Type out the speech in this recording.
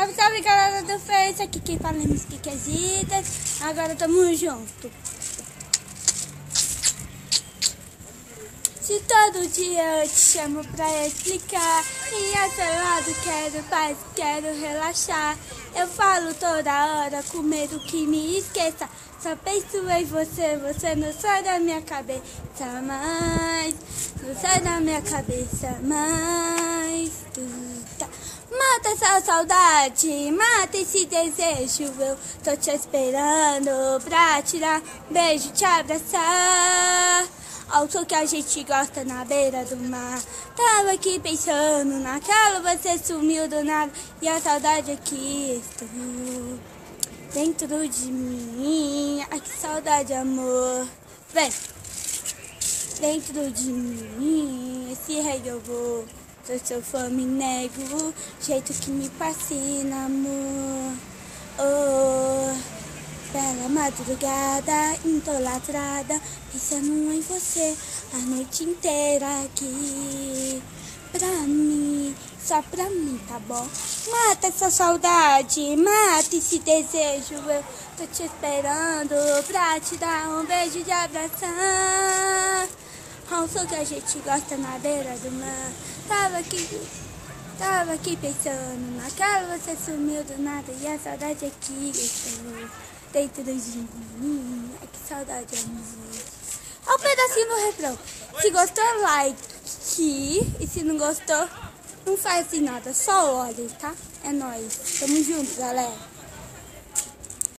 Salve, salve, galera do Face, aqui quem fala é Miss Kikezitas. Agora tamo junto. Se todo dia eu te chamo pra explicar e a seu lado quero paz, quero relaxar. Eu falo toda hora com medo que me esqueça. Só penso em você, você não sai da minha cabeça mais. Não sai da minha cabeça mais. Mata essa saudade, mata esse desejo. Eu tô te esperando pra tirar um beijo, te abraçar. Ao som que a gente gosta na beira do mar. Tava aqui pensando naquela, você sumiu do nada. E a saudade aqui estou dentro de mim. Ai, que saudade, amor. Vem dentro de mim. Esse rei eu vou. Sou seu fã, me nego. Jeito que me fascina, amor. Oh. Bela madrugada, idolatrada, pensando em você a noite inteira aqui. Pra mim, só pra mim, tá bom? Mata essa saudade, mata esse desejo. Eu tô te esperando pra te dar um beijo de abraçar. Ao som que a gente gosta na beira do mar. Tava aqui pensando naquela, você sumiu do nada. E a saudade aqui estou dentro de mim. Ai, que saudade, amor. Olha o pedacinho do refrão. Se gostou, like. E se não gostou, não faz assim nada. Só olhem, tá? É nóis. Tamo junto, galera.